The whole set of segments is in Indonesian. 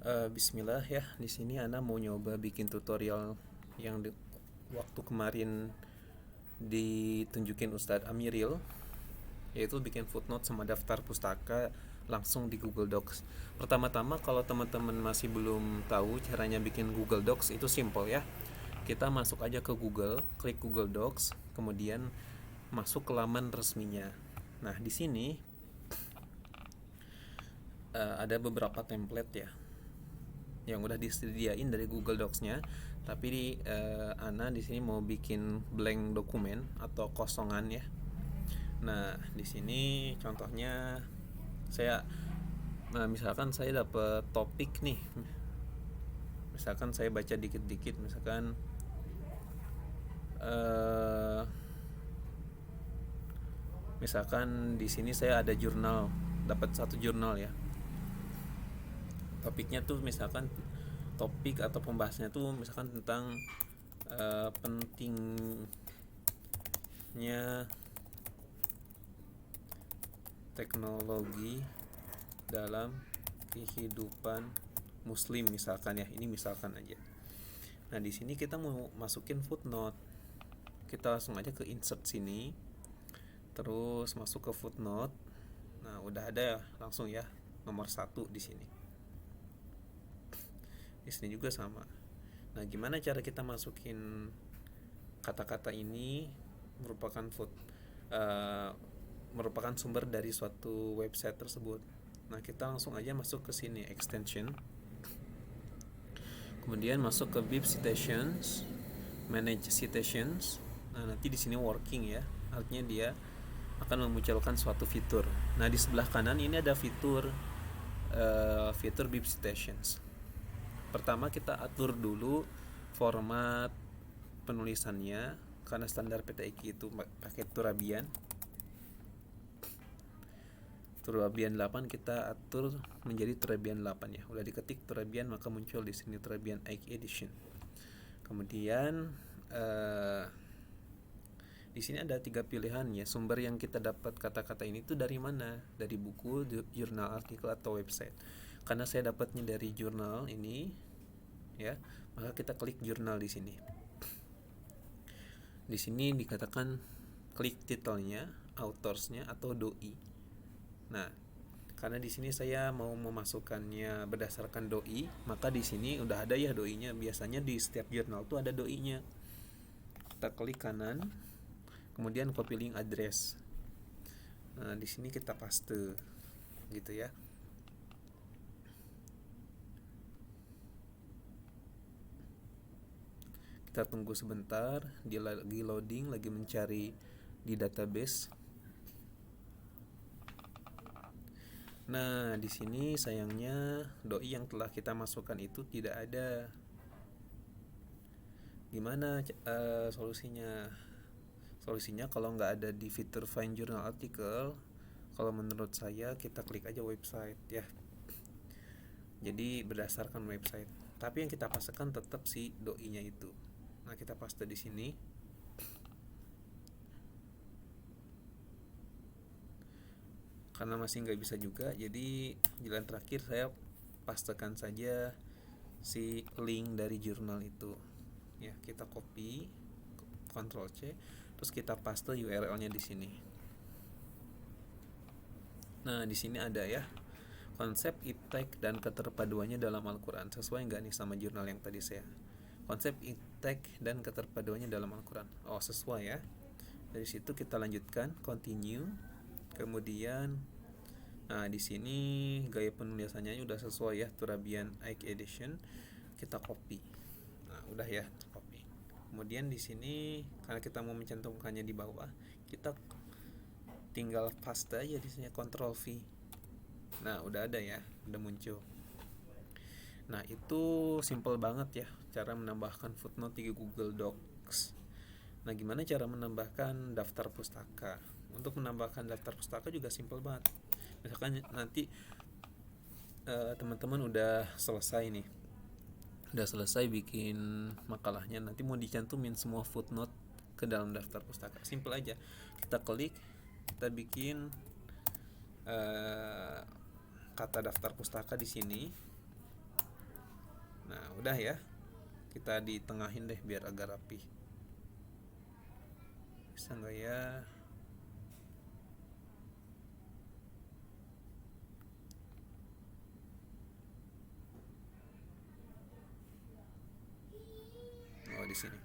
Bismillah ya, di sini Ana mau nyoba bikin tutorial yang waktu kemarin ditunjukin Ustadz Amiril, yaitu bikin footnote sama daftar pustaka langsung di Google Docs. Pertama-tama kalau teman-teman masih belum tahu caranya bikin Google Docs itu simple ya. Kita masuk aja ke Google, klik Google Docs, kemudian masuk ke laman resminya. Nah, di sini ada beberapa template ya yang udah disediain dari Google Docs-nya, tapi Ana di sini mau bikin blank dokumen atau kosongan ya. Nah, di sini contohnya saya misalkan saya dapat topik nih. Misalkan saya baca dikit-dikit, eh, misalkan di sini saya ada jurnal, dapat satu jurnal ya. Topiknya tuh misalkan topik atau pembahasannya tuh misalkan tentang pentingnya teknologi dalam kehidupan muslim misalkan ya. Ini misalkan aja. Nah, di sini kita mau masukin footnote. Kita langsung aja ke insert sini. Terus masuk ke footnote. Nah, udah ada ya, langsung ya nomor 1 di sini. Di sini juga sama. Nah, gimana cara kita masukin kata-kata ini merupakan uh, merupakan sumber dari suatu website tersebut. Nah, kita langsung aja masuk ke sini extension. Kemudian masuk ke Bib Citations, Manage Citations. Nah, nanti di sini working ya. Artinya dia akan memunculkan suatu fitur. Nah, di sebelah kanan ini ada fitur Bib Citations. Pertama kita atur dulu format penulisannya, karena standar PTIQ itu pakai Turabian. Turabian 8 kita atur menjadi Turabian 8 ya. Udah diketik Turabian maka muncul di sini Turabian Ike Edition. Kemudian di sini ada 3 pilihan ya. Sumber yang kita dapat kata-kata ini tuh dari mana? Dari buku, jurnal, artikel atau website. Karena saya dapatnya dari jurnal ini ya, maka kita klik jurnal di sini. Di sini dikatakan klik titelnya, autorsnya atau doi. Nah, karena di sini saya mau memasukkannya berdasarkan doi, maka di sini udah ada ya doinya. Biasanya di setiap jurnal tuh ada doinya. Kita klik kanan, kemudian copy link address. Nah, di sini kita paste gitu ya. Kita tunggu sebentar, dia lagi loading, lagi mencari di database. Nah, di sini sayangnya doi yang telah kita masukkan itu tidak ada. Gimana solusinya? Solusinya kalau nggak ada di fitur Find Journal Article, kalau menurut saya kita klik aja website ya. Jadi berdasarkan website. Tapi yang kita pastikan tetap si doi-nya itu. Nah, kita paste di sini. Karena masih nggak bisa juga, jadi jalan terakhir saya pastekan saja si link dari jurnal itu. Ya, kita copy, Ctrl C, terus kita paste URL-nya di sini. Nah, di sini ada ya konsep iptek dan keterpaduannya dalam Al-Quran. Sesuai nggak nih sama jurnal yang tadi saya? Konsep iptek dan keterpaduannya dalam Al-Quran. Oh, sesuai ya. Dari situ kita lanjutkan, continue. Kemudian, nah di sini gaya penulisannya udah sesuai ya, Turabian Ike Edition. Kita copy. Nah, udah ya, copy. Kemudian di sini karena kita mau mencantumkannya di bawah, kita tinggal paste aja di sini, Ctrl V. Nah, udah ada ya, udah muncul. Nah, itu simple banget ya cara menambahkan footnote di Google Docs. Nah, gimana cara menambahkan daftar pustaka? Untuk menambahkan daftar pustaka juga simple banget. Misalkan nanti teman-teman udah selesai nih, udah selesai bikin makalahnya, nanti mau dicantumin semua footnote ke dalam daftar pustaka. Simple aja, kita klik, kita bikin kata daftar pustaka di sini. Nah udah ya, kita ditengahin deh biar agak rapi. Bisa nggak ya? Oh di sini,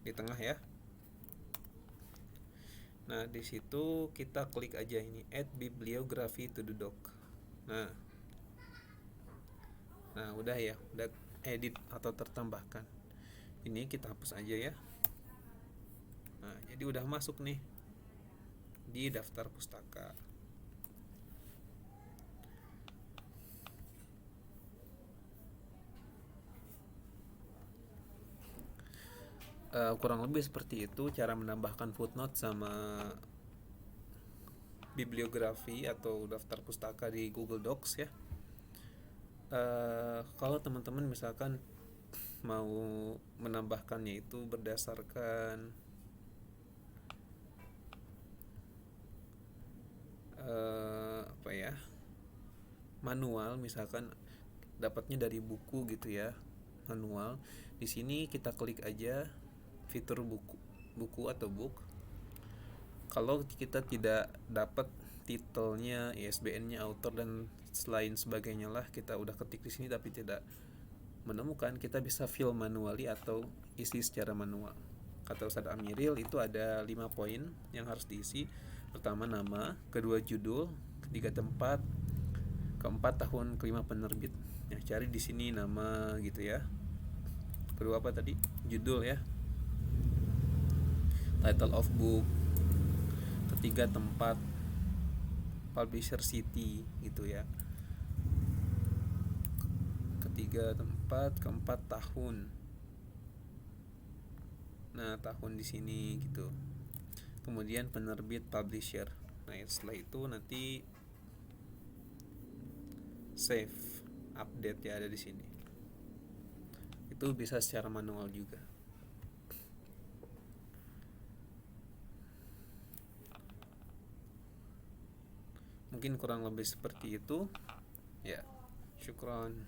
di tengah ya. Nah di situ kita klik aja ini add bibliography to the doc. Nah, nah udah ya, udah edit atau tertambahkan. Ini kita hapus aja ya. Nah jadi udah masuk nih di daftar pustaka. Kurang lebih seperti itu cara menambahkan footnote sama bibliografi atau daftar pustaka di Google Docs ya. Kalau teman-teman misalkan mau menambahkannya itu berdasarkan apa ya, manual, misalkan dapatnya dari buku gitu ya, manual. Di sini kita klik aja fitur buku atau book. Kalau kita tidak dapat titelnya, ISBN-nya, author dan selain sebagainya lah, kita udah ketik di sini tapi tidak menemukan, kita bisa fill manually atau isi secara manual. Kata Ustadz Amiril itu ada 5 poin yang harus diisi. Pertama nama, kedua judul, ketiga tempat, keempat tahun, kelima penerbit. Ya, cari di sini nama gitu ya. Kedua apa tadi? Judul ya. Title of book. Ketiga tempat, publisher city gitu ya. Ketiga tempat, keempat tahun. Nah, tahun di sini gitu. Kemudian penerbit, publisher. Nah, setelah itu nanti save, update ya ada di sini. Itu bisa secara manual juga. Mungkin kurang lebih seperti itu. Ya, syukron.